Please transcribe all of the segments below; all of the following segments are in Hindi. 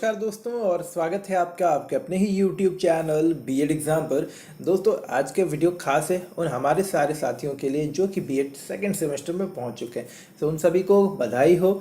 नमस्कार दोस्तों और स्वागत है आपका आपके अपने ही YouTube चैनल बीएड एग्ज़ाम पर। दोस्तों आज के वीडियो खास है और हमारे सारे साथियों के लिए जो कि बीएड सेकंड सेमेस्टर में पहुंच चुके हैं, तो उन सभी को बधाई हो।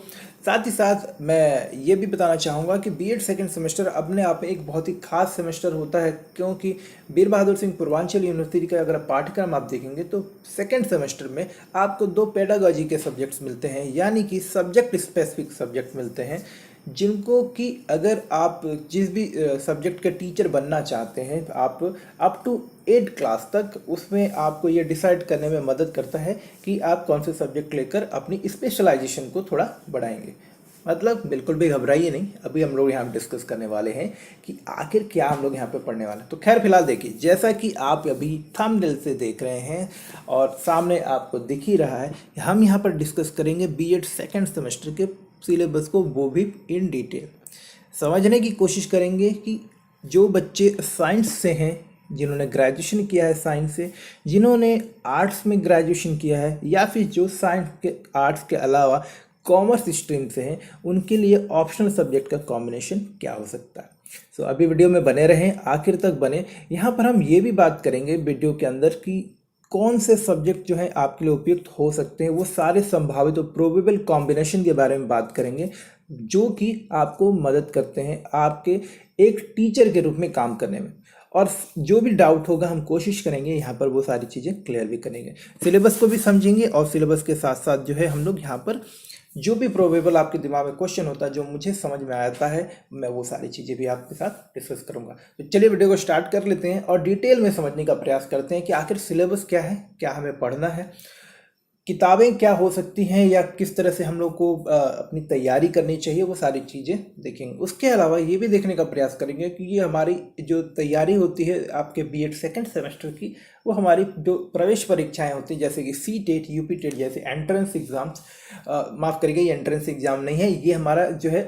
साथ ही साथ मैं ये भी बताना चाहूँगा कि बीएड सेकंड सेमेस्टर अपने आप में एक बहुत ही खास सेमेस्टर होता है, क्योंकि वीर बहादुर सिंह पूर्वांचल यूनिवर्सिटी का अगर पाठ्यक्रम आप देखेंगे तो सेकेंड सेमेस्टर में आपको 2 पेडागॉजी के सब्जेक्ट्स मिलते हैं, यानी कि सब्जेक्ट स्पेसिफिक सब्जेक्ट मिलते हैं, जिनको कि अगर आप जिस भी सब्जेक्ट के टीचर बनना चाहते हैं आप अप टू 8 क्लास तक उसमें आपको ये डिसाइड करने में मदद करता है कि आप कौन से सब्जेक्ट लेकर अपनी स्पेशलाइजेशन को थोड़ा बढ़ाएंगे। मतलब बिल्कुल भी घबराइए नहीं, अभी हम लोग यहाँ डिस्कस करने वाले हैं कि आखिर क्या हम लोग यहाँ पे पढ़ने वाले हैं। तो खैर फिलहाल देखिए, जैसा कि आप अभी थंबनेल से देख रहे हैं और सामने आपको दिख ही रहा है, हम यहाँ पर डिस्कस करेंगे बीएड सेकेंड सेमेस्टर के सिलेबस को, वो भी इन डिटेल समझने की कोशिश करेंगे कि जो बच्चे साइंस से हैं, जिन्होंने ग्रेजुएशन किया है साइंस से, जिन्होंने आर्ट्स में ग्रेजुएशन किया है, या फिर जो साइंस के आर्ट्स के अलावा कॉमर्स स्ट्रीम से हैं, उनके लिए ऑप्शनल सब्जेक्ट का कॉम्बिनेशन क्या हो सकता है। सो अभी वीडियो में बने रहें, आखिर तक बने। यहाँ पर हम ये भी बात करेंगे वीडियो के अंदर कि कौन से सब्जेक्ट जो है आपके लिए उपयुक्त हो सकते हैं, वो सारे संभावित और प्रोबेबल कॉम्बिनेशन के बारे में बात करेंगे, जो कि आपको मदद करते हैं आपके एक टीचर के रूप में काम करने में। और जो भी डाउट होगा हम कोशिश करेंगे यहाँ पर वो सारी चीज़ें क्लियर भी करेंगे, सिलेबस को भी समझेंगे, और सिलेबस के साथ साथ जो है हम लोग यहाँ पर जो भी प्रोबेबल आपके दिमाग में क्वेश्चन होता है, जो मुझे समझ में आता है, मैं वो सारी चीज़ें भी आपके साथ डिस्कस करूंगा। तो चलिए वीडियो को स्टार्ट कर लेते हैं और डिटेल में समझने का प्रयास करते हैं कि आखिर सिलेबस क्या है, क्या हमें पढ़ना है, किताबें क्या हो सकती हैं, या किस तरह से हम लोग को अपनी तैयारी करनी चाहिए, वो सारी चीज़ें देखेंगे। उसके अलावा ये भी देखने का प्रयास करेंगे कि ये हमारी जो तैयारी होती है आपके बीएड सेकंड सेमेस्टर की, वो हमारी जो प्रवेश परीक्षाएं होती हैं, जैसे कि सी टेट, यूपी टेट जैसे एंट्रेंस एग्ज़ाम्स, माफ़ करिएगा ये एंट्रेंस एग्ज़ाम नहीं है, ये हमारा जो है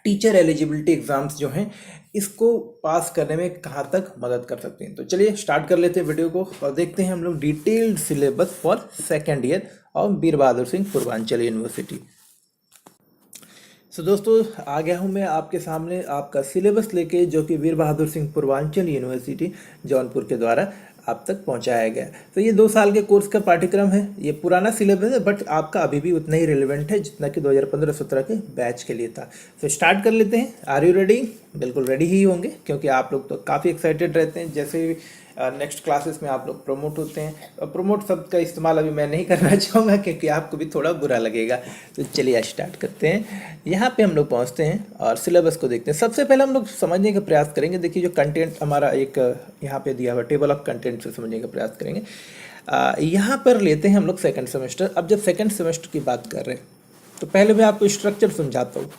टीचर एलिजिबिलिटी एग्ज़ाम्स जो हैं, इसको पास करने में कहाँ तक मदद कर सकते हैं। तो चलिए स्टार्ट कर लेते हैं वीडियो को और देखते हैं हम लोग detailed syllabus for second year of Veer Bahadur Singh Purvanchal university. So दोस्तों आ गया हूँ मैं आपके सामने आपका सिलेबस लेके, जो कि वीर बहादुर सिंह पूर्वांचल यूनिवर्सिटी जौनपुर के द्वारा आप तक पहुंचाया गया। तो ये 2 साल के कोर्स का पाठ्यक्रम है, ये पुराना सिलेबस है, बट आपका अभी भी उतना ही रिलेवेंट है जितना कि 2015-17 के बैच के लिए था। तो स्टार्ट कर लेते हैं। Are you ready? बिल्कुल रेडी ही होंगे, क्योंकि आप लोग तो काफ़ी एक्साइटेड रहते हैं जैसे नेक्स्ट क्लासेस में आप लोग प्रमोट होते हैं। और प्रमोट शब्द का इस्तेमाल अभी मैं नहीं करना चाहूँगा, क्योंकि आपको भी थोड़ा बुरा लगेगा। तो चलिए स्टार्ट करते हैं। यहाँ पे हम लोग पहुँचते हैं और सिलेबस को देखते हैं। सबसे पहले हम लोग समझने का प्रयास करेंगे, देखिए जो कंटेंट हमारा एक यहाँ पे दिया हुआ टेबल ऑफ कंटेंट से समझने का प्रयास करेंगे। यहाँ पर लेते हैं हम लोग सेकेंड सेमेस्टर। अब जब सेकेंड सेमेस्टर की बात कर रहे हैं तो पहले मैं आपको स्ट्रक्चर समझाता हूँ।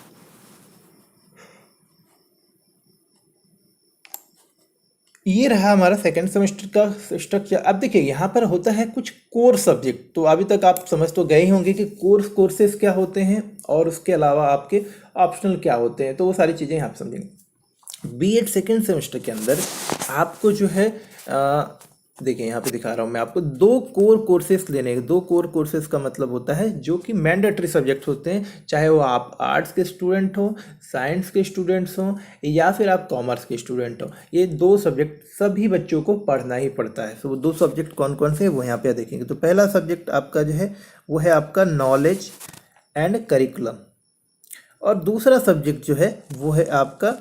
ये रहा हमारा सेकेंड सेमेस्टर का स्ट्रक्चर। अब देखिए यहाँ पर होता है कुछ कोर सब्जेक्ट, तो अभी तक आप समझ तो गए ही होंगे कि कोर्सेज क्या होते हैं और उसके अलावा आपके ऑप्शनल क्या होते हैं, तो वो सारी चीज़ें यहाँ पर समझेंगे। बीएड सेकेंड सेमेस्टर के अंदर आपको जो है देखिए यहाँ पे दिखा रहा हूँ मैं आपको 2 कोर कोर्सेज लेने। 2 कोर कोर्सेज का मतलब होता है जो कि मैंडेटरी सब्जेक्ट होते हैं, चाहे वो आप आर्ट्स के स्टूडेंट हो, साइंस के स्टूडेंट्स हों, या फिर आप कॉमर्स के स्टूडेंट हो। ये 2 सब्जेक्ट सभी बच्चों को पढ़ना ही पड़ता है। तो वो 2 सब्जेक्ट कौन कौन से हैं वो यहाँ पे देखेंगे। तो पहला सब्जेक्ट आपका जो है वो है आपका नॉलेज एंड करिकुलम, और दूसरा सब्जेक्ट जो है वो है आपका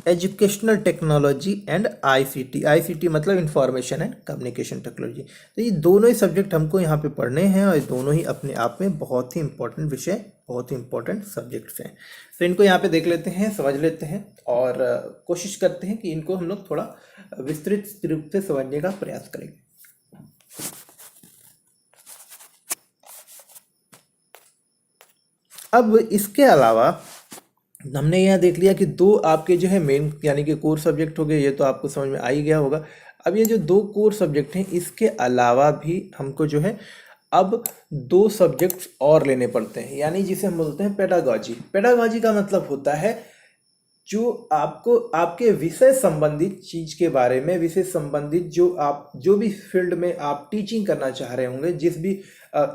educational technology and ICT. ICT मतलब इंफॉर्मेशन एंड कम्युनिकेशन टेक्नोलॉजी। तो ये दोनों ही सब्जेक्ट हमको यहाँ पे पढ़ने हैं, और ये दोनों ही अपने आप में बहुत ही इंपॉर्टेंट विषय, बहुत ही इंपॉर्टेंट सब्जेक्ट्स हैं। तो इनको यहाँ पे देख लेते हैं, समझ लेते हैं, और कोशिश करते हैं कि इनको हम लोग थोड़ा विस्तृत रूप से समझने का प्रयास करेंगे। अब इसके अलावा हमने यहाँ देख लिया कि 2 आपके जो है मेन यानी कि कोर सब्जेक्ट हो गए, ये तो आपको समझ में आ ही गया होगा। अब ये जो 2 कोर सब्जेक्ट हैं, इसके अलावा भी हमको जो है अब 2 सब्जेक्ट्स और लेने पड़ते हैं, यानी जिसे हम बोलते हैं पेडागॉजी। पेडागॉजी का मतलब होता है जो आपको आपके विषय संबंधित चीज़ के बारे में, विषय संबंधित जो भी फील्ड में आप टीचिंग करना चाह रहे होंगे, जिस भी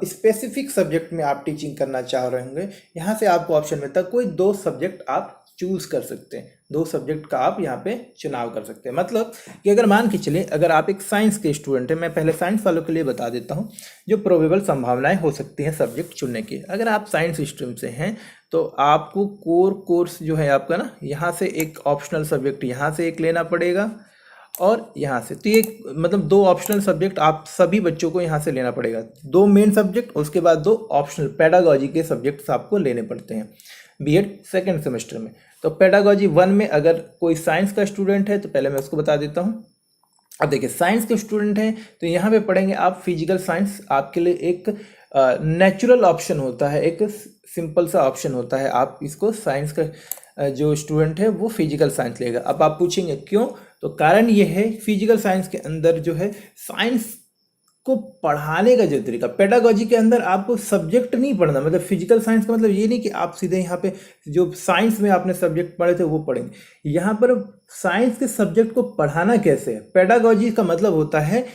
स्पेसिफिक सब्जेक्ट में आप टीचिंग करना चाह रहे होंगे, यहाँ से आपको ऑप्शन मिलता है कोई 2 सब्जेक्ट आप चूज कर सकते हैं, 2 सब्जेक्ट का आप यहाँ पे चुनाव कर सकते हैं। मतलब कि अगर मान के चलिए अगर आप एक साइंस के स्टूडेंट हैं, मैं पहले साइंस वालों के लिए बता देता हूँ जो प्रोबेबल संभावनाएं हो सकती हैं सब्जेक्ट चुनने की। अगर आप साइंस स्ट्रीम से हैं तो आपको कोर कोर्स जो है आपका ना, यहाँ से एक ऑप्शनल सब्जेक्ट यहाँ से एक लेना पड़ेगा और यहाँ से, तो ये मतलब 2 ऑप्शनल सब्जेक्ट आप सभी बच्चों को यहाँ से लेना पड़ेगा, 2 मेन सब्जेक्ट, उसके बाद 2 ऑप्शनल पेडागॉजी के सब्जेक्ट्स आपको लेने पड़ते हैं बीएड सेकेंड सेमेस्टर में। तो पेडागॉजी 1 में अगर कोई साइंस का स्टूडेंट है तो पहले मैं उसको बता देता हूँ। अब देखिए साइंस के स्टूडेंट हैं तो यहाँ पे पढ़ेंगे आप फिजिकल साइंस, आपके लिए एक नेचुरल ऑप्शन होता है, एक सिंपल सा ऑप्शन होता है, आप इसको साइंस का जो स्टूडेंट है वो फिजिकल साइंस लेगा। अब आप पूछेंगे क्यों, तो कारण ये है फिजिकल साइंस के अंदर जो है साइंस को पढ़ाने का जो तरीका, पेडागॉजी के अंदर आपको सब्जेक्ट नहीं पढ़ना, मतलब फिजिकल साइंस का मतलब ये नहीं कि आप सीधे यहाँ पे जो साइंस में आपने सब्जेक्ट पढ़े थे वो पढ़ेंगे। यहाँ पर साइंस के सब्जेक्ट को पढ़ाना कैसे है, पेडागॉजी का मतलब होता है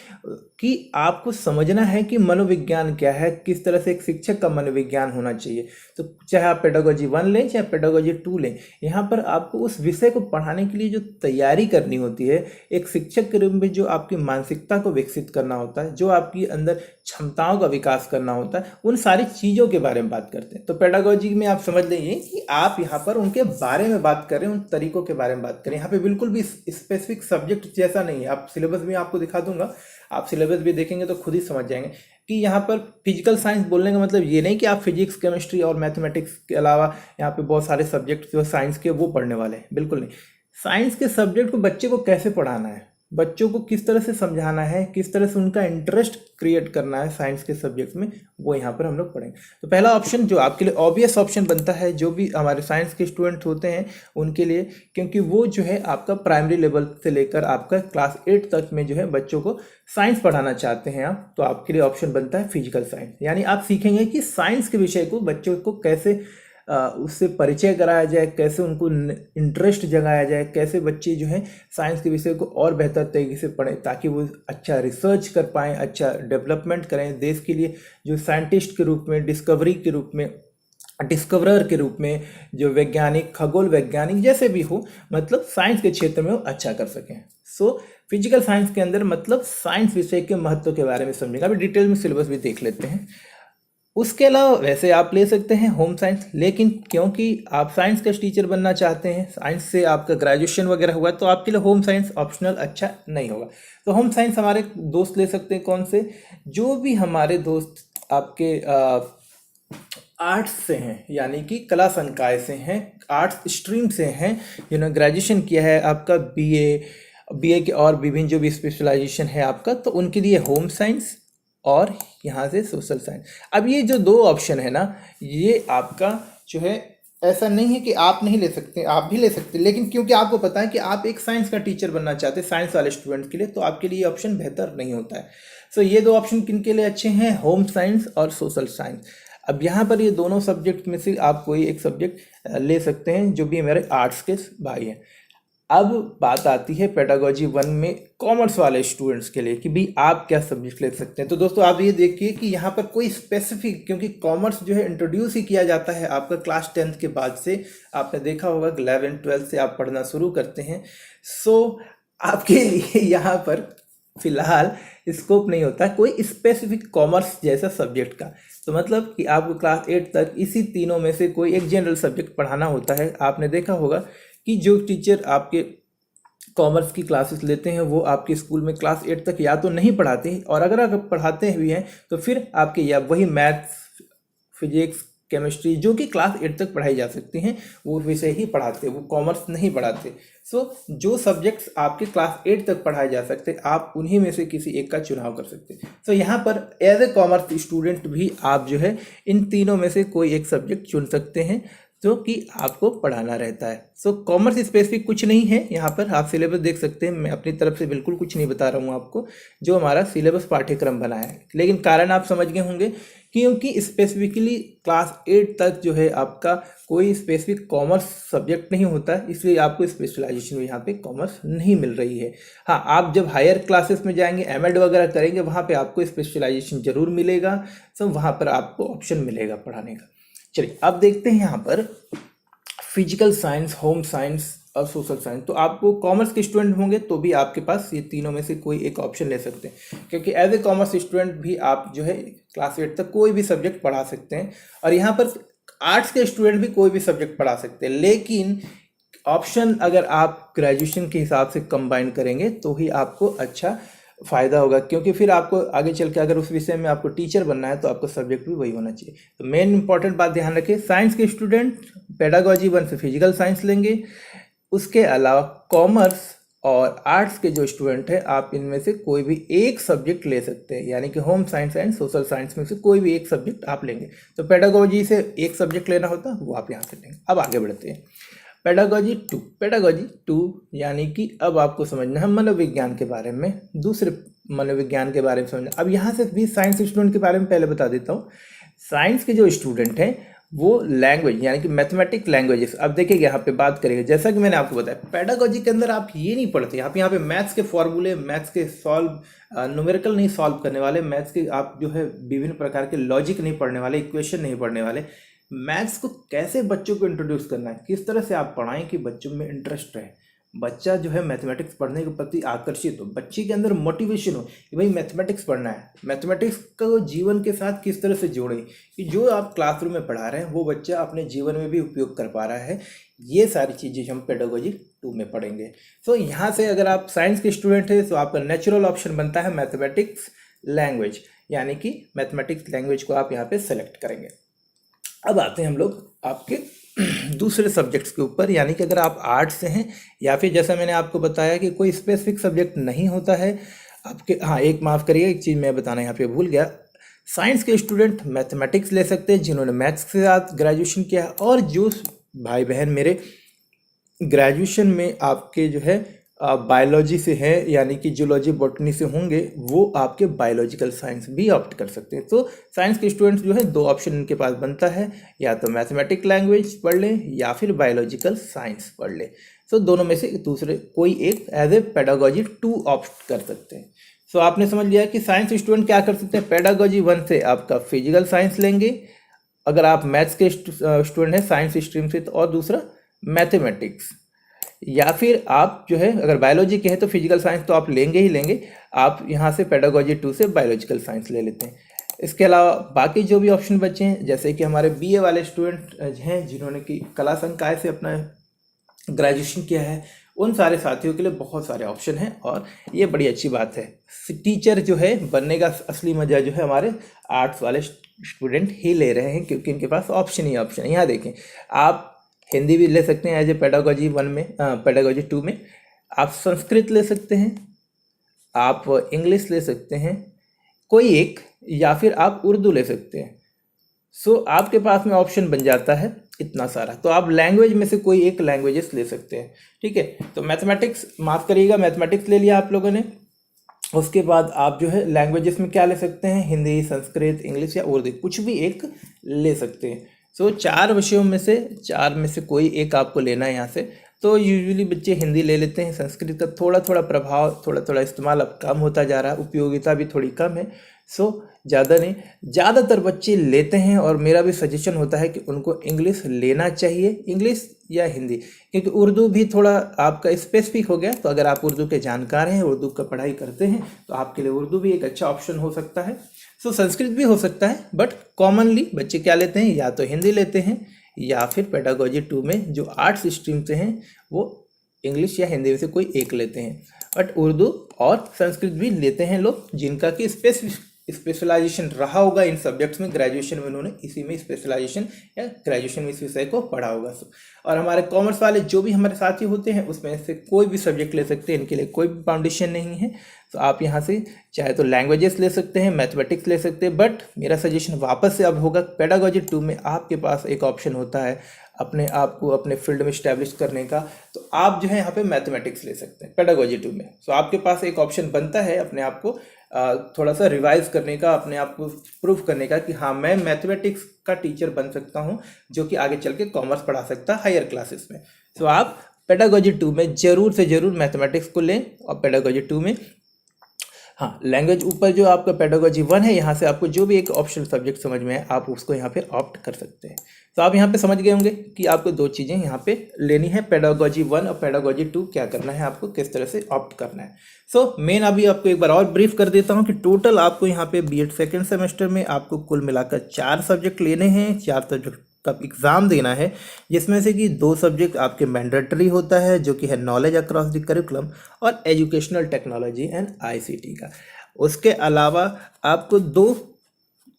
कि आपको समझना है कि मनोविज्ञान क्या है, किस तरह से एक शिक्षक का मनोविज्ञान होना चाहिए। तो चाहे आप पेडागॉजी 1 लें चाहे पेडागॉजी 2 लें, यहाँ पर आपको उस विषय को पढ़ाने के लिए जो तैयारी करनी होती है, एक शिक्षक के रूप में जो आपकी मानसिकता को विकसित करना होता है, जो आपकी अंदर क्षमताओं का विकास करना होता है, उन सारी चीज़ों के बारे में बात करते हैं। तो पेडागॉजी में आप समझ लीजिए कि आप यहाँ पर उनके बारे में बात कर रहे हैं, उन तरीकों के बारे में बात करें। यहाँ पे बिल्कुल भी स्पेसिफिक सब्जेक्ट जैसा नहीं है। आप सिलेबस भी आपको दिखा दूंगा, आप सिलेबस भी देखेंगे तो खुद ही समझ जाएंगे कि यहाँ पर फिजिकल साइंस बोलने का मतलब ये नहीं कि आप फिजिक्स केमिस्ट्री और मैथमेटिक्स के अलावा यहाँ पे बहुत सारे सब्जेक्ट जो साइंस के वो पढ़ने वाले हैं, बिल्कुल नहीं। साइंस के सब्जेक्ट को बच्चे को कैसे पढ़ाना है, बच्चों को किस तरह से समझाना है, किस तरह से उनका इंटरेस्ट क्रिएट करना है साइंस के सब्जेक्ट में, वो यहाँ पर हम लोग पढ़ेंगे। तो पहला ऑप्शन जो आपके लिए ऑब्वियस ऑप्शन बनता है, जो भी हमारे साइंस के स्टूडेंट होते हैं उनके लिए, क्योंकि वो जो है आपका प्राइमरी लेवल से लेकर आपका क्लास 8 तक में जो है बच्चों को साइंस पढ़ाना चाहते हैं आप, तो आपके लिए ऑप्शन बनता है फिजिकल साइंस। यानी आप सीखेंगे कि साइंस के विषय को बच्चों को कैसे उससे परिचय कराया जाए, कैसे उनको इंटरेस्ट जगाया जाए, कैसे बच्चे जो हैं साइंस के विषय को और बेहतर तरीके से पढ़ें ताकि वो अच्छा रिसर्च कर पाएँ, अच्छा डेवलपमेंट करें देश के लिए, जो साइंटिस्ट के रूप में, डिस्कवरी के रूप में, डिस्कवरर के रूप में, जो वैज्ञानिक, खगोल वैज्ञानिक जैसे भी हो, मतलब साइंस के क्षेत्र में वो अच्छा कर सकें। सो फिजिकल साइंस के अंदर मतलब साइंस विषय के महत्व के बारे में समझेंगे। अभी डिटेल में सिलेबस भी देख लेते हैं। उसके अलावा वैसे आप ले सकते हैं होम साइंस, लेकिन क्योंकि आप साइंस का टीचर बनना चाहते हैं, साइंस से आपका ग्रेजुएशन वगैरह हुआ, तो आपके लिए होम साइंस ऑप्शनल अच्छा नहीं होगा। तो होम साइंस हमारे दोस्त ले सकते हैं कौन से, जो भी हमारे दोस्त आपके आर्ट्स से हैं, यानी कि कला संकाय से हैं, आर्ट्स स्ट्रीम से हैं, जिन्होंने ग्रेजुएशन किया है आपका बीए के और विभिन्न जो भी स्पेशलाइजेशन है आपका, तो उनके लिए होम साइंस और यहाँ से सोशल साइंस। अब ये जो 2 ऑप्शन है ना, ये आपका जो है ऐसा नहीं है कि आप नहीं ले सकते, आप भी ले सकते, लेकिन क्योंकि आपको पता है कि आप एक साइंस का टीचर बनना चाहते हैं साइंस वाले स्टूडेंट के लिए, तो आपके लिए ये ऑप्शन बेहतर नहीं होता है। सो ये 2 ऑप्शन किन के लिए अच्छे हैं, होम साइंस और सोशल साइंस। अब यहाँ पर ये दोनों सब्जेक्ट में से आप कोई एक सब्जेक्ट ले सकते हैं, जो भी मेरे आर्ट्स के भाई हैं। अब बात आती है पेडागॉजी 1 में कॉमर्स वाले स्टूडेंट्स के लिए कि भाई आप क्या सब्जेक्ट ले सकते हैं। तो दोस्तों आप ये देखिए कि यहाँ पर कोई स्पेसिफिक, क्योंकि कॉमर्स जो है इंट्रोड्यूस ही किया जाता है आपका क्लास 10th के बाद से, आपने देखा होगा 11 12 से आप पढ़ना शुरू करते हैं। सो आपके लिए यहाँ पर फिलहाल स्कोप नहीं होता कोई स्पेसिफिक कॉमर्स जैसा सब्जेक्ट का। तो मतलब कि आपको क्लास 8 तक इसी तीनों में से कोई एक जनरल सब्जेक्ट पढ़ाना होता है। आपने देखा होगा कि जो टीचर आपके कॉमर्स की क्लासेस लेते हैं वो आपके स्कूल में क्लास 8 तक या तो नहीं पढ़ाते, और अगर आप पढ़ाते भी हैं तो फिर आपके या वही मैथ्स, फिजिक्स, केमिस्ट्री जो कि क्लास 8 तक पढ़ाई जा सकती हैं वो विषय ही पढ़ाते, वो कॉमर्स नहीं पढ़ाते। सो जो सब्जेक्ट्स आपके क्लास 8 तक पढ़ाए जा सकते आप उन्हीं में से किसी एक का चुनाव कर सकते हैं। सो यहाँ पर एज ए कॉमर्स स्टूडेंट भी आप जो है इन तीनों में से कोई एक सब्जेक्ट चुन सकते हैं जो कि आपको पढ़ाना रहता है। सो कॉमर्स स्पेसिफिक कुछ नहीं है, यहाँ पर आप सिलेबस देख सकते हैं। मैं अपनी तरफ से बिल्कुल कुछ नहीं बता रहा हूँ आपको, जो हमारा सिलेबस पाठ्यक्रम बना है। लेकिन कारण आप समझ गए होंगे क्योंकि स्पेसिफिकली क्लास 8 तक जो है आपका कोई स्पेसिफिक कॉमर्स सब्जेक्ट नहीं होता, इसलिए आपको स्पेशलाइजेशन में यहाँ पे कॉमर्स नहीं मिल रही है। हाँ, आप जब हायर क्लासेस में जाएंगे, एमएड वगैरह करेंगे, वहाँ पे आपको स्पेशलाइजेशन जरूर मिलेगा। सो वहाँ पर आपको ऑप्शन मिलेगा पढ़ाने का। चलिए अब देखते हैं यहाँ पर फिजिकल साइंस, होम साइंस और सोशल साइंस। तो आपको कॉमर्स के स्टूडेंट होंगे तो भी आपके पास ये तीनों में से कोई एक ऑप्शन ले सकते हैं, क्योंकि एज ए कॉमर्स स्टूडेंट भी आप जो है क्लास 8 तक कोई भी सब्जेक्ट पढ़ा सकते हैं, और यहाँ पर आर्ट्स के स्टूडेंट भी कोई भी सब्जेक्ट पढ़ा सकते हैं। लेकिन ऑप्शन अगर आप ग्रेजुएशन के हिसाब से कंबाइन करेंगे तो ही आपको अच्छा फ़ायदा होगा, क्योंकि फिर आपको आगे चल के अगर उस विषय में आपको टीचर बनना है तो आपको सब्जेक्ट भी वही होना चाहिए। तो मेन इंपॉर्टेंट बात ध्यान रखिए, साइंस के स्टूडेंट पेडागोजी 1 से फिजिकल साइंस लेंगे। उसके अलावा कॉमर्स और आर्ट्स के जो स्टूडेंट हैं, आप इनमें से कोई भी एक सब्जेक्ट ले सकते हैं, यानी कि home science and social science में से कोई भी एक सब्जेक्ट आप लेंगे। तो पेडागोजी से एक सब्जेक्ट लेना होता है, वो आप यहाँ से लेंगे। अब आगे बढ़ते हैं, पेडागोजी टू यानी कि अब आपको समझना है मनोविज्ञान के बारे में, दूसरे मनोविज्ञान के बारे में समझना। अब यहाँ से भी साइंस स्टूडेंट के बारे में पहले बता देता हूँ। साइंस के जो स्टूडेंट हैं वो लैंग्वेज यानी कि मैथमेटिक लैंग्वेजेस, अब देखिए यहाँ पे बात करेंगे। जैसा कि मैंने आपको बताया, पेडागोजी के अंदर आप ये नहीं पढ़ते, आप यहाँ पे मैथ्स के फॉर्मूले, मैथ्स के न्यूमेरिकल नहीं सॉल्व करने वाले, मैथ्स के आप जो है विभिन्न प्रकार के लॉजिक नहीं पढ़ने वाले, इक्वेशन नहीं पढ़ने वाले। मैथ्स को कैसे बच्चों को इंट्रोड्यूस करना है, किस तरह से आप पढ़ाएं कि बच्चों में इंटरेस्ट रहे, बच्चा जो है मैथमेटिक्स पढ़ने के प्रति आकर्षित हो, बच्चे के अंदर मोटिवेशन हो कि भाई मैथमेटिक्स पढ़ना है। मैथमेटिक्स को जीवन के साथ किस तरह से जोड़ें कि जो आप क्लासरूम में पढ़ा रहे हैं वो बच्चा अपने जीवन में भी उपयोग कर पा रहा है। ये सारी चीज़ें हम पेडागोजी 2 में पढ़ेंगे। तो यहाँ से अगर आप साइंस के स्टूडेंट हैं तो आपका नेचुरल ऑप्शन बनता है मैथमेटिक्स लैंग्वेज, यानी कि मैथमेटिक्स लैंग्वेज को आप यहाँ पे सेलेक्ट करेंगे। अब आते हैं हम लोग आपके दूसरे सब्जेक्ट्स के ऊपर, यानी कि अगर आप आर्ट्स से हैं या फिर जैसा मैंने आपको बताया कि कोई स्पेसिफिक सब्जेक्ट नहीं होता है आपके। हाँ, एक माफ़ करिए, एक चीज़ मैं बताना यहाँ पे भूल गया। साइंस के स्टूडेंट मैथमेटिक्स ले सकते हैं जिन्होंने मैथ्स के साथ ग्रेजुएशन किया है, और जो भाई बहन मेरे ग्रेजुएशन में आपके जो है बायोलॉजी से है, यानी कि जूलॉजी बॉटनी से होंगे, वो आपके बायोलॉजिकल साइंस भी ऑप्ट कर सकते हैं। तो साइंस के स्टूडेंट्स जो है 2 ऑप्शन इनके पास बनता है, या तो मैथमेटिक लैंग्वेज पढ़ लें या फिर बायोलॉजिकल साइंस पढ़ लें। तो दोनों में से दूसरे कोई एक एज ए पेडागोजी 2 ऑप्ट कर सकते हैं। सो आपने समझ लिया कि साइंस स्टूडेंट क्या कर सकते हैं। पेडागोजी 1 से आपका फिजिकल साइंस लेंगे अगर आप मैथ्स के स्टूडेंट हैं साइंस स्ट्रीम से, तो और दूसरा मैथमेटिक्स, या फिर आप जो है अगर बायोलॉजी के हैं तो फिजिकल साइंस तो आप लेंगे ही लेंगे, आप यहाँ से पेडागोजी 2 से बायोलॉजिकल साइंस ले लेते हैं। इसके अलावा बाकी जो भी ऑप्शन बचे हैं, जैसे कि हमारे बीए वाले स्टूडेंट हैं जिन्होंने कि कला संकाय से अपना ग्रेजुएशन किया है, उन सारे साथियों के लिए बहुत सारे ऑप्शन हैं, और ये बड़ी अच्छी बात है। टीचर जो है बनने का असली मजा जो है हमारे आर्ट्स वाले स्टूडेंट ही ले रहे हैं, क्योंकि इनके पास ऑप्शन ही ऑप्शन है। यहाँ देखें, आप हिंदी भी ले सकते हैं एज ए पेडागोजी 1 में, पेडागोजी 2 में आप संस्कृत ले सकते हैं, आप इंग्लिश ले सकते हैं कोई एक, या फिर आप उर्दू ले सकते हैं। सो आपके पास में ऑप्शन बन जाता है इतना सारा, तो आप लैंग्वेज में से कोई एक लैंग्वेजेस ले सकते हैं। ठीक है, तो मैथमेटिक्स माफ़ करिएगा, मैथमेटिक्स ले लिया आप लोगों ने। उसके बाद आप जो है लैंग्वेजेस में क्या ले सकते हैं, हिंदी, संस्कृत, इंग्लिश या उर्दू, कुछ भी एक ले सकते हैं। सो 4 विषयों में से 4 में से कोई एक आपको लेना है यहाँ से। तो यूजुअली बच्चे हिंदी ले लेते हैं, संस्कृत का थोड़ा थोड़ा प्रभाव, थोड़ा थोड़ा इस्तेमाल अब कम होता जा रहा है, उपयोगिता भी थोड़ी कम है। सो ज़्यादा नहीं, ज़्यादातर बच्चे लेते हैं, और मेरा भी सजेशन होता है कि उनको इंग्लिश लेना चाहिए, इंग्लिश या हिंदी, क्योंकि उर्दू भी थोड़ा आपका स्पेसिफिक हो गया। तो अगर आप उर्दू के जानकार हैं, उर्दू का पढ़ाई करते हैं, तो आपके लिए उर्दू भी एक अच्छा ऑप्शन हो सकता है। सो संस्कृत भी हो सकता है, बट कॉमनली बच्चे क्या लेते हैं, या तो हिंदी लेते हैं या फिर पेडागोजी 2 में जो आर्ट्स स्ट्रीम से हैं वो इंग्लिश या हिंदी में से कोई एक लेते हैं। बट उर्दू और संस्कृत भी लेते हैं लोग जिनका कि स्पेशलाइजेशन रहा होगा इन सब्जेक्ट्स में, ग्रेजुएशन में उन्होंने इसी में स्पेशलाइजेशन या ग्रेजुएशन में इस विषय को पढ़ा होगा। और हमारे कॉमर्स वाले जो भी हमारे साथी होते हैं उसमें से कोई भी सब्जेक्ट ले सकते हैं, इनके लिए कोई भी फाउंडेशन नहीं है। तो आप यहाँ से चाहे तो लैंग्वेजेस ले सकते हैं, मैथमेटिक्स ले सकते हैं, बट मेरा सजेशन वापस से अब होगा, पेडागोजी 2 में आपके पास एक ऑप्शन होता है अपने आप को अपने फील्ड में इस्टेब्लिश करने का, तो आप जो है यहाँ पे मैथमेटिक्स ले सकते हैं पेडागोजी 2 में। तो आपके पास एक ऑप्शन बनता है अपने आप को थोड़ा सा रिवाइज करने का, अपने आप को प्रूफ करने का कि हाँ मैं मैथमेटिक्स का टीचर बन सकता हूँ जो कि आगे चल के कॉमर्स पढ़ा सकता है हायर क्लासेस में। तो आप पेडागोजी 2 में ज़रूर से ज़रूर मैथमेटिक्स को लें, और पेडागोजी 2 में हाँ, लैंग्वेज ऊपर जो आपका पेडागोजी 1 है, यहाँ से आपको जो भी एक ऑप्शनल सब्जेक्ट समझ में है आप उसको यहाँ पे ऑप्ट कर सकते हैं। तो आप यहाँ पे समझ गए होंगे कि आपको दो चीज़ें यहाँ पे लेनी है, पेडागोजी 1 और पेडागोजी 2 क्या करना है, आपको किस तरह से ऑप्ट करना है। सो मेन अभी आपको एक बार और ब्रीफ कर देता हूँ कि टोटल आपको यहाँ पे बीएड सेकेंड सेमेस्टर में आपको कुल मिलाकर 4 सब्जेक्ट लेने हैं, 4 सब्जेक्ट का एग्ज़ाम देना है, जिसमें से कि 2 सब्जेक्ट आपके मैंडेटरी होता है जो कि है नॉलेज अक्रॉस द करिकुलम और एजुकेशनल टेक्नोलॉजी एंड आईसीटी का। उसके अलावा आपको 2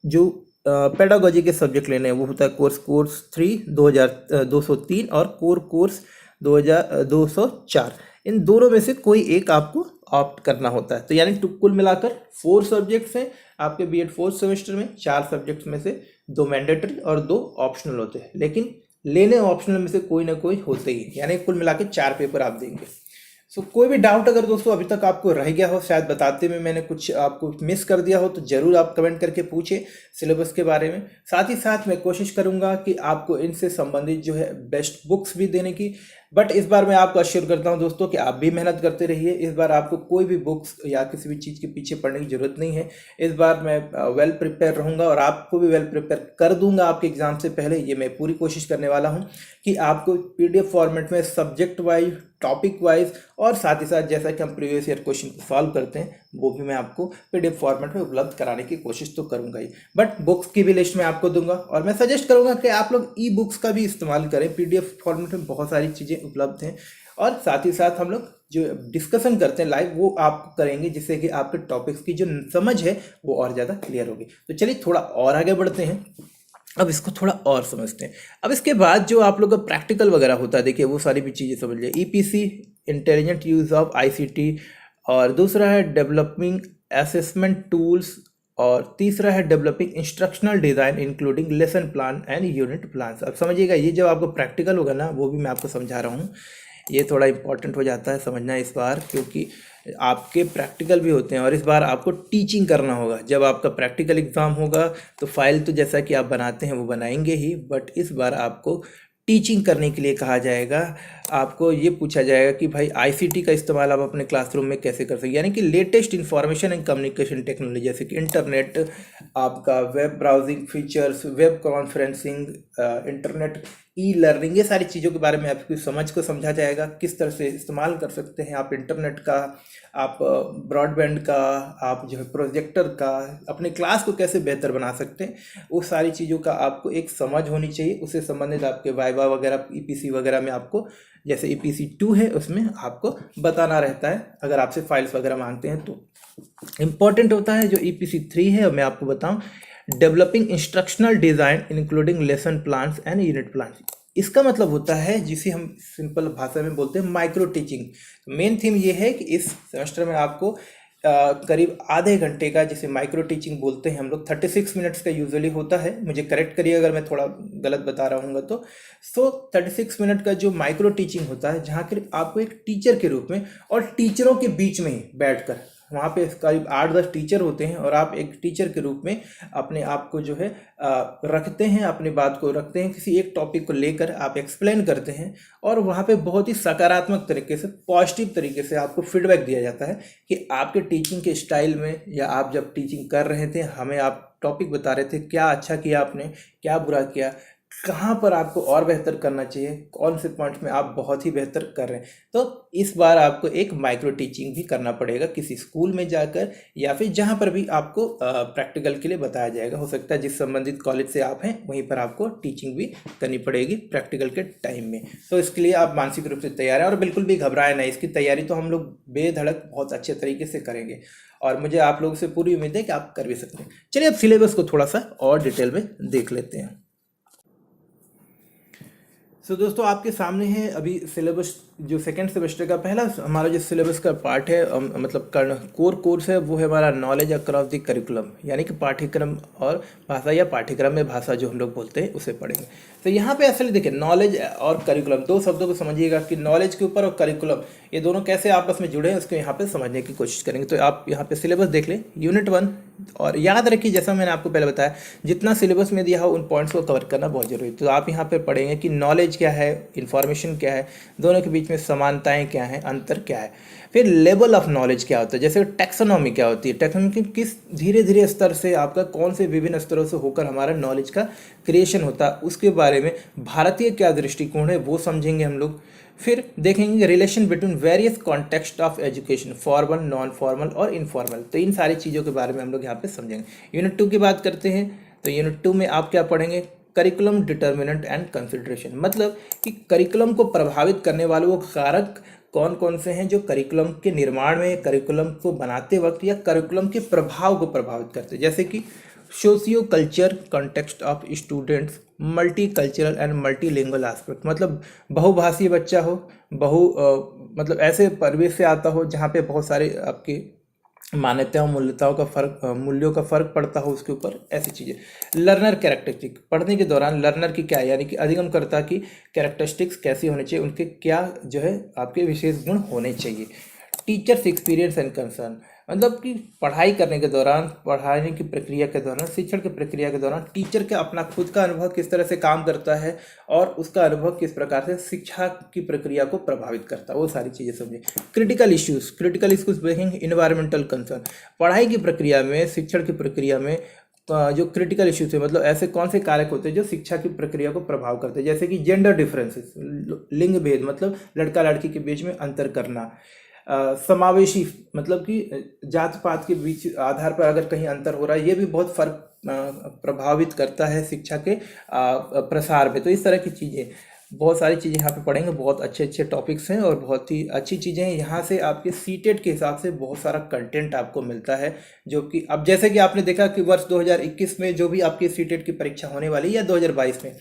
जो पेडागोजी के सब्जेक्ट लेने हैं वो होता है कोर्स 3 2203 और कोर कोर्स 2204। इन दोनों में से कोई एक आपको ऑप्ट करना होता है। तो यानी कुल मिलाकर 4 सब्जेक्ट्स हैं आपके बीएड फोर्थ सेमेस्टर में। 4 सब्जेक्ट्स में से 2 मैंडेटरी और 2 ऑप्शनल होते हैं, लेकिन लेने ऑप्शनल में से कोई ना कोई होते ही, यानी कुल मिला के 4 पेपर आप देंगे। सो कोई भी डाउट अगर दोस्तों अभी तक आपको रह गया हो, शायद बताते में मैंने कुछ आपको मिस कर दिया हो, तो ज़रूर आप कमेंट करके पूछिए सिलेबस के बारे में। साथ ही साथ मैं कोशिश करूंगा कि आपको इनसे संबंधित जो है बेस्ट बुक्स भी देने की। बट इस बार मैं आपको अश्योर करता हूं दोस्तों कि आप भी मेहनत करते रहिए। इस बार आपको कोई भी बुक्स या किसी भी चीज़ के पीछे पढ़ने की ज़रूरत नहीं है। इस बार मैं वेल प्रिपेयर रहूँगा और आपको भी वेल प्रिपेयर कर दूंगा आपके एग्ज़ाम से पहले। ये मैं पूरी कोशिश करने वाला हूँ कि आपको पीडीएफ फॉर्मेट में सब्जेक्ट वाइज, टॉपिक वाइज और साथ ही साथ जैसा कि हम प्रीवियस ईयर क्वेश्चन सॉल्व करते हैं वो भी मैं आपको पीडीएफ फॉर्मेट में उपलब्ध कराने की कोशिश तो करूंगा ही। बट बुक्स की भी लिस्ट मैं आपको दूंगा और मैं सजेस्ट करूंगा कि आप लोग ई बुक्स का भी इस्तेमाल करें। पीडीएफ फॉर्मेट में बहुत सारी चीज़ें उपलब्ध हैं और साथ ही साथ हम लोग जो डिस्कशन करते हैं लाइव वो आप करेंगे, जिससे कि आपके टॉपिक्स की जो समझ है वो और ज़्यादा क्लियर होगी। तो चलिए थोड़ा और आगे बढ़ते हैं, अब इसको थोड़ा और समझते हैं। अब इसके बाद जो आप लोग का प्रैक्टिकल वगैरह होता है, देखिए वो सारी भी चीज़ें समझ लिया, EPC intelligent use of ICT, और दूसरा है डेवलपिंग असेसमेंट टूल्स, और तीसरा है developing instructional design including lesson plan and unit plans. अब समझिएगा ये जब आपको प्रैक्टिकल होगा ना, वो भी मैं आपको समझा रहा हूँ, ये थोड़ा इंपॉर्टेंट हो जाता है समझना इस बार, क्योंकि आपके प्रैक्टिकल भी होते हैं और इस बार आपको टीचिंग करना होगा। जब आपका प्रैक्टिकल एग्ज़ाम होगा तो फाइल तो जैसा कि आप बनाते हैं वो बनाएंगे ही, बट इस बार आपको टीचिंग करने के लिए कहा जाएगा। आपको ये पूछा जाएगा कि भाई आईसीटी का इस्तेमाल आप अपने क्लासरूम में कैसे कर सकते, यानी कि latest information and communication technology जैसे कि इंटरनेट, आपका web browsing features, web conferencing, internet e learning, ये सारी चीज़ों के बारे में आपकी समझ को समझा जाएगा। किस तरह से इस्तेमाल कर सकते हैं आप इंटरनेट का, आप ब्रॉडबैंड का, आप जो है प्रोजेक्टर का, अपने क्लास को कैसे बेहतर बना सकते हैं, वो सारी चीज़ों का आपको एक समझ होनी चाहिए। उससे संबंधित आपके वाइवा वगैरह, ईपीसी वगैरह में आपको, जैसे ईपीसी 2 है उसमें आपको बताना रहता है अगर आपसे फाइल्स वगैरह मांगते हैं तो। इम्पॉर्टेंट होता है जो ईपीसी 3 है, और मैं आपको बताऊं developing instructional design including lesson plans and unit plans. इसका मतलब होता है जिसे हम सिंपल भाषा में बोलते हैं माइक्रो टीचिंग। मेन थीम ये है कि इस सेमेस्टर में आपको करीब आधे घंटे का, जिसे माइक्रो टीचिंग बोलते हैं हम लोग, 36 मिनट्स का यूजुअली होता है, मुझे करेक्ट करिए अगर मैं थोड़ा गलत बता रहा हूँ तो। 36 मिनट का जो माइक्रो टीचिंग होता है, जहाँ के आपको एक टीचर के रूप में और टीचरों के बीच में ही बैठकर, वहाँ पे करीब 8-10 टीचर होते हैं और आप एक टीचर के रूप में अपने आप को जो है रखते हैं, अपनी बात को रखते हैं, किसी एक टॉपिक को लेकर आप एक्सप्लेन करते हैं और वहाँ पे बहुत ही सकारात्मक तरीके से, पॉजिटिव तरीके से आपको फीडबैक दिया जाता है कि आपके टीचिंग के स्टाइल में, या आप जब टीचिंग कर रहे थे हमें आप टॉपिक बता रहे थे, क्या अच्छा किया आपने, क्या बुरा किया, कहाँ पर आपको और बेहतर करना चाहिए, कौन से पॉइंट्स में आप बहुत ही बेहतर कर रहे हैं। तो इस बार आपको एक माइक्रो टीचिंग भी करना पड़ेगा किसी स्कूल में जाकर, या फिर जहाँ पर भी आपको प्रैक्टिकल के लिए बताया जाएगा। हो सकता है जिस संबंधित कॉलेज से आप हैं वहीं पर आपको टीचिंग भी करनी पड़ेगी प्रैक्टिकल के टाइम में। तो इसके लिए आप मानसिक रूप से तैयार हैं और बिल्कुल भी घबराएं नहीं। इसकी तैयारी तो हम लोग बेधड़क बहुत अच्छे तरीके से करेंगे और मुझे आप लोगों से पूरी उम्मीद है कि आप कर भी सकते हैं। चलिए अब सिलेबस को थोड़ा सा और डिटेल में देख लेते हैं। सो दोस्तों आपके सामने है अभी सिलेबस, जो सेकेंड सेमेस्टर का पहला हमारा जो सिलेबस का पार्ट है, मतलब कोर कोर्स है, वो है हमारा नॉलेज अक्रॉस द करिकुलम, यानी कि पाठ्यक्रम और भाषा, या पाठ्यक्रम में भाषा जो हम लोग बोलते हैं उसे पढ़ेंगे। तो यहाँ पे असल देखिए नॉलेज और करिकुलम, दो शब्दों को समझिएगा कि नॉलेज के ऊपर और करिकुलम ये दोनों कैसे आपस में जुड़े हैं, उसको यहाँ पे समझने की कोशिश करेंगे। तो आप यहाँ पे सिलेबस देख लें, यूनिट 1 और याद रखिए, जैसा मैंने आपको पहले बताया, जितना सिलेबस में दिया हो उन पॉइंट्स को कवर करना बहुत जरूरी है। तो आप यहाँ पर पढ़ेंगे कि नॉलेज क्या है, इन्फॉर्मेशन क्या है, दोनों के बीच में समानताएं क्या हैं, अंतर क्या है। फिर लेवल ऑफ नॉलेज क्या होता है, जैसे टैक्सोनॉमी क्या होती है, टैक्सोनॉमी किस धीरे धीरे स्तर से आपका कौन से विभिन्न स्तरों से होकर हमारा नॉलेज का क्रिएशन होता है, उसके बारे में भारतीय क्या दृष्टिकोण है वो समझेंगे हम लोग। फिर देखेंगे relation between various context of education, formal, non formal और इनफॉर्मल। तो इन सारी चीज़ों के बारे में हम लोग यहाँ पे समझेंगे। यूनिट 2 की बात करते हैं तो यूनिट 2 में आप क्या पढ़ेंगे, करिकुलम डिटर्मिनेंट एंड कंसिडरेशन, मतलब कि करिकुलम को प्रभावित करने वाले वो कारक कौन कौन से हैं जो करिकुलम के निर्माण में, करिकुलम को बनाते वक्त या करिकुलम के प्रभाव को प्रभावित करते हैं। जैसे कि socio culture context of students, multi cultural and multilingual aspect, मतलब बहुभाषीय बच्चा हो, मतलब ऐसे परिवेश से आता हो जहाँ पे बहुत सारे आपके मान्यताओं मूल्यताओं का फर्क, मूल्यों का फर्क पड़ता हो उसके ऊपर, ऐसी चीज़ें। लर्नर कैरेक्टरिस्टिक, पढ़ने के दौरान लर्नर की क्या, यानी कि अधिगमकर्ता की कैरेक्टरिस्टिक्स कैसी होनी चाहिए, उनके क्या जो है आपके विशेष गुण होने चाहिए। टीचर्स एक्सपीरियंस एंड कंसर्न, मतलब कि पढ़ाई करने के दौरान, पढ़ाने की प्रक्रिया के दौरान, शिक्षण की प्रक्रिया के दौरान टीचर का अपना खुद का अनुभव किस तरह से काम करता है और उसका अनुभव किस प्रकार से शिक्षा की प्रक्रिया को प्रभावित करता है, वो सारी चीज़ें समझें। क्रिटिकल इश्यूज देखेंगे। इन्वायरमेंटल कंसर्न, पढ़ाई की प्रक्रिया में, शिक्षण की प्रक्रिया में जो क्रिटिकल इश्यूज है, मतलब ऐसे कौन से कारक होते हैं जो शिक्षा की प्रक्रिया को प्रभाव करते हैं, जैसे कि जेंडर डिफरेंसेस, लिंग भेद, मतलब लड़का लड़की के बीच में अंतर करना। समावेशी, मतलब कि जात पात के बीच आधार पर अगर कहीं अंतर हो रहा है, ये भी बहुत फर्क प्रभावित करता है शिक्षा के प्रसार में। तो इस तरह की चीज़ें, बहुत सारी चीज़ें यहाँ पे पढ़ेंगे। बहुत अच्छे अच्छे टॉपिक्स हैं और बहुत ही अच्छी चीज़ें हैं। यहाँ से आपके सीटेट के हिसाब से बहुत सारा कंटेंट आपको मिलता है, जो कि अब जैसे कि आपने देखा कि वर्ष 2021 में जो भी आपकी सीटेट की परीक्षा होने वाली है या 2022 में,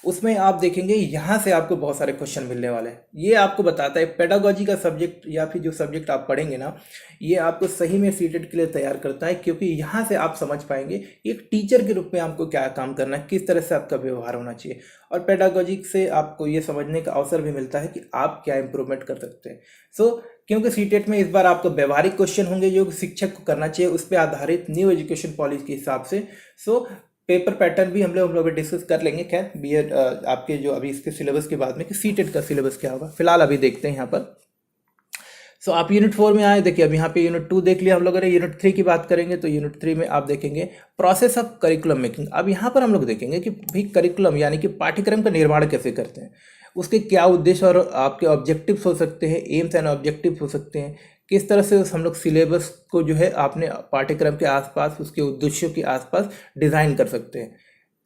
उसमें आप देखेंगे यहाँ से आपको बहुत सारे क्वेश्चन मिलने वाले हैं। ये आपको बताता है पेडागोजी का सब्जेक्ट या फिर जो सब्जेक्ट आप पढ़ेंगे ना, ये आपको सही में सीटेट के लिए तैयार करता है, क्योंकि यहाँ से आप समझ पाएंगे एक टीचर के रूप में आपको क्या काम करना है, किस तरह से आपका व्यवहार होना चाहिए। और पेडागोजी से आपको ये समझने का अवसर भी मिलता है कि आप क्या इंप्रूवमेंट कर सकते हैं। क्योंकि सीटेट में इस बार आपको व्यवहारिक क्वेश्चन होंगे जो शिक्षक को करना चाहिए, उस पर आधारित न्यू एजुकेशन पॉलिसी के हिसाब से। पेपर पैटर्न भी हम लोग डिस्कस कर लेंगे। खैर बीएड आपके जो अभी इसके सिलेबस के बाद में कि सीटेट का सिलेबस क्या होगा, फिलहाल अभी देखते हैं यहाँ पर। आप यूनिट 4 में आए, देखिए अब यहाँ पे यूनिट 2 देख लिया हम लोग। अगर यूनिट 3 की बात करेंगे तो यूनिट 3 में आप देखेंगे प्रोसेस ऑफ करिकुलम मेकिंग। अब यहाँ पर हम लोग देखेंगे कि भाई करिकुलम यानी कि पाठ्यक्रम का निर्माण कैसे करते हैं, उसके क्या उद्देश्य और आपके ऑब्जेक्टिव्स हो सकते हैं, एम्स एंड ऑब्जेक्टिव्स हो सकते हैं, किस तरह से हम लोग सिलेबस को जो है आपने पाठ्यक्रम के आसपास, उसके उद्देश्यों के आसपास डिज़ाइन कर सकते हैं।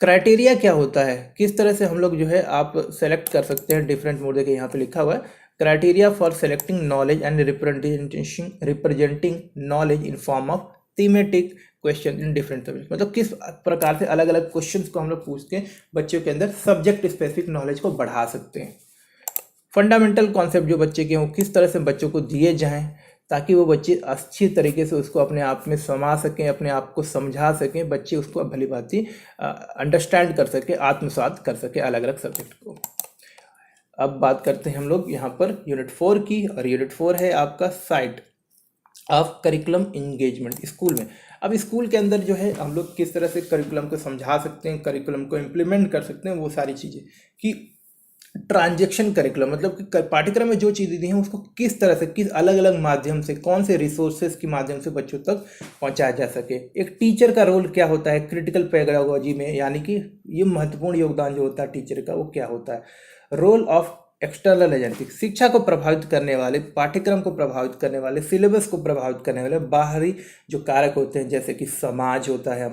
क्राइटेरिया क्या होता है, किस तरह से हम लोग जो है आप सेलेक्ट कर सकते हैं डिफरेंट मोड, देखिए यहाँ पे लिखा हुआ है criteria for selecting knowledge and representing knowledge in form of thematic question in different subject, मतलब किस प्रकार से अलग अलग क्वेश्चंस को हम लोग पूछ के बच्चों के अंदर सब्जेक्ट स्पेसिफिक नॉलेज को बढ़ा सकते हैं। फंडामेंटल कॉन्सेप्ट जो बच्चे के हों, किस तरह से बच्चों को दिए जाएं ताकि वो बच्चे अच्छी तरीके से उसको अपने आप में समा सकें, अपने आप को समझा सकें, बच्चे उसको भली भांति अंडरस्टैंड कर सके, आत्मसात कर सके अलग अलग सब्जेक्ट को। अब बात करते हैं हम लोग यहाँ पर यूनिट 4 की, और यूनिट 4 है आपका site of curriculum engagement school में। अब स्कूल के अंदर जो है हम लोग किस तरह से करिकुलम को समझा सकते हैं, करिकुलम को इम्प्लीमेंट कर सकते हैं, वो सारी चीज़ें कि ट्रांजेक्शन करिकुलम, मतलब कि पाठ्यक्रम में जो चीज़ें दी हैं उसको किस तरह से, किस अलग अलग माध्यम से, कौन से रिसोर्सेज के माध्यम से बच्चों तक पहुंचाया जा सके। एक टीचर का रोल क्या होता है क्रिटिकल पेडागोजी में, यानी कि ये महत्वपूर्ण योगदान जो होता है टीचर का वो क्या होता है। रोल ऑफ एक्सटर्नल एजेंसी, शिक्षा को प्रभावित करने वाले, पाठ्यक्रम को प्रभावित करने वाले, सिलेबस को प्रभावित करने वाले बाहरी जो कारक होते हैं, जैसे कि समाज होता है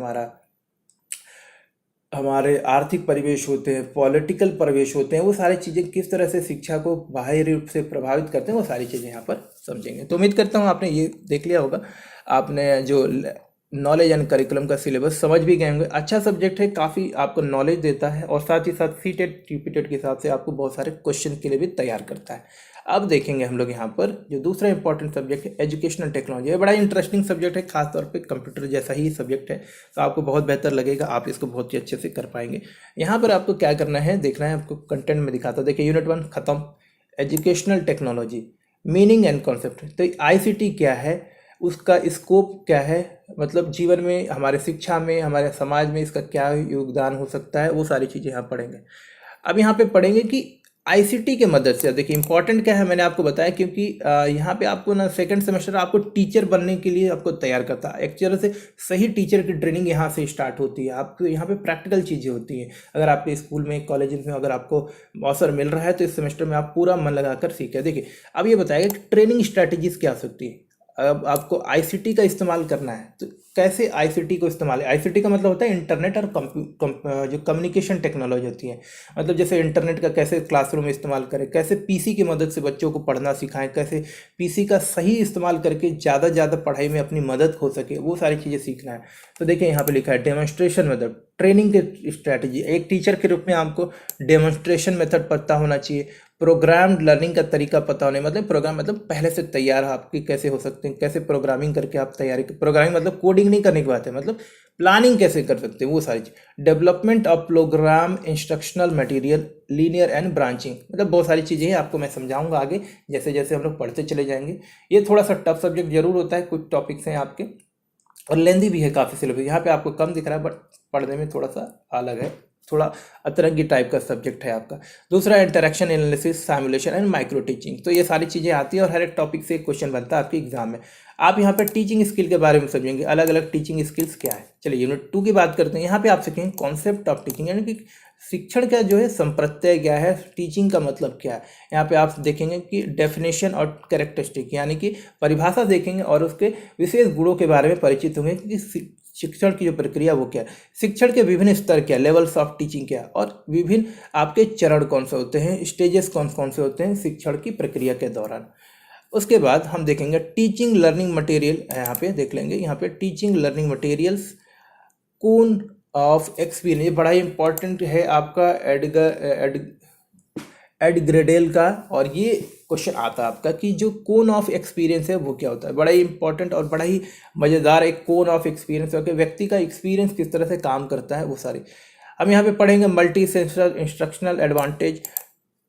हमारे आर्थिक परिवेश होते हैं, पॉलिटिकल परिवेश होते हैं, वो सारी चीज़ें किस तरह से शिक्षा को बाहरी रूप से प्रभावित करते हैं, वो सारी चीज़ें यहाँ पर समझेंगे। तो उम्मीद करता हूँ आपने ये देख लिया होगा, आपने जो नॉलेज एंड करिकुलम का सिलेबस समझ भी गए होंगे। अच्छा सब्जेक्ट है, काफ़ी आपको नॉलेज देता है और साथ ही साथ सीटेट यूपीटेट के हिसाब से आपको बहुत सारे क्वेश्चन के लिए भी तैयार करता है। अब देखेंगे हम लोग यहाँ पर जो दूसरा इंपॉर्टेंट सब्जेक्ट है एजुकेशनल टेक्नोलॉजी। ये बड़ा इंटरेस्टिंग सब्जेक्ट है, खासतौर पे कंप्यूटर जैसा ही सब्जेक्ट है, तो आपको बहुत बेहतर लगेगा, आप इसको बहुत ही अच्छे से कर पाएंगे। यहाँ पर आपको क्या करना है, देखना है, आपको कंटेंट में दिखाता हूँ। देखिए यूनिट 1 खत्म, educational technology meaning and concept. तो ICT क्या है, उसका स्कोप क्या है, मतलब जीवन में, हमारे शिक्षा में, हमारे समाज में इसका क्या योगदान हो सकता है, वो सारी चीज़ें यहाँ पढ़ेंगे। अब यहाँ पे पढ़ेंगे कि आईसीटी के मदद से, देखिए इंपॉर्टेंट क्या है मैंने आपको बताया, क्योंकि यहाँ पे आपको ना सेकंड सेमेस्टर आपको टीचर बनने के लिए आपको तैयार करता है। एक तरह से सही टीचर की ट्रेनिंग यहाँ से स्टार्ट होती है। आपको यहाँ पे प्रैक्टिकल चीज़ें होती हैं। अगर आपके स्कूल में, कॉलेज में अगर आपको अवसर मिल रहा है तो इस सेमेस्टर में आप पूरा मन लगाकर सीखें। देखिए अब ये बताएगा कि ट्रेनिंग स्ट्रैटेजीज क्या हो सकती है। अब आपको आईसीटी का इस्तेमाल करना है तो कैसे आईसीटी को इस्तेमाल है। आईसीटी का मतलब होता है इंटरनेट और जो कम्युनिकेशन टेक्नोलॉजी होती है, मतलब जैसे इंटरनेट का कैसे क्लासरूम में इस्तेमाल करें, कैसे पीसी की मदद से बच्चों को पढ़ना सिखाएं, कैसे पीसी का सही इस्तेमाल करके ज़्यादा से ज़्यादा पढ़ाई में अपनी मदद हो सके, वो सारी चीज़ें सीखना है। तो देखिए यहाँ पे लिखा है डेमोन्स्ट्रेशन मेथड, ट्रेनिंग के स्ट्रैटेजी। एक टीचर के रूप में आपको डेमोन्स्ट्रेशन मेथड पता होना चाहिए। प्रोग्राम्ड लर्निंग का तरीका पता होने, मतलब प्रोग्राम मतलब पहले से तैयार आपकी कैसे हो सकते हैं, कैसे प्रोग्रामिंग करके आप तैयारी, प्रोग्रामिंग मतलब कोडिंग नहीं करने की बात है, मतलब प्लानिंग कैसे कर सकते हैं वो सारी चीज़। Development of program, instructional material, linear and branching, मतलब बहुत सारी चीज़ें हैं, आपको मैं समझाऊंगा आगे जैसे जैसे हम लोग पढ़ते चले जाएंगे। ये थोड़ा सा टफ सब्जेक्ट जरूर होता है, कुछ टॉपिक्स हैं आपके और लेंदी भी है काफ़ी सिलेबस। यहाँ पे आपको कम दिख रहा है बट पढ़ने में थोड़ा सा अलग है, थोड़ा अतरंगी टाइप का सब्जेक्ट है आपका। दूसरा interaction analysis, simulation and micro teaching. तो ये सारी चीज़ें आती हैं और हर एक टॉपिक से एक क्वेश्चन बनता है आपके एग्जाम में। आप यहाँ पे टीचिंग स्किल के बारे में समझेंगे, अलग अलग टीचिंग स्किल्स क्या है। चलिए यूनिट 2 की बात करते हैं। यहाँ पे आप सीखेंगे कॉन्सेप्ट ऑफ टीचिंग, यानी कि शिक्षण का जो है संप्रत्यय क्या है, टीचिंग का मतलब क्या है। यहाँ पे आप देखेंगे कि डेफिनेशन और कैरेक्टरिस्टिक, यानी कि परिभाषा देखेंगे और उसके विशेष गुणों के बारे में परिचित होंगे कि शिक्षण की जो प्रक्रिया वो क्या है, शिक्षण के विभिन्न स्तर क्या, लेवल्स ऑफ टीचिंग क्या, और विभिन्न आपके चरण कौन से होते हैं, स्टेजेस कौन कौन से होते हैं शिक्षण की प्रक्रिया के दौरान। उसके बाद हम देखेंगे टीचिंग लर्निंग मटेरियल, यहाँ पे देख लेंगे, यहाँ पे teaching learning materials, cone of experience, ये बड़ा ही इंपॉर्टेंट है आपका एडग्रेडेल का, और ये क्वेश्चन आता है आपका कि जो कोन ऑफ एक्सपीरियंस है वो क्या होता है। बड़ा ही इंपॉर्टेंट और बड़ा ही मज़ेदार एक कोन ऑफ एक्सपीरियंस है कि व्यक्ति का एक्सपीरियंस किस तरह से काम करता है वो सारी। हम यहाँ पे पढ़ेंगे multi sensor instructional advantage,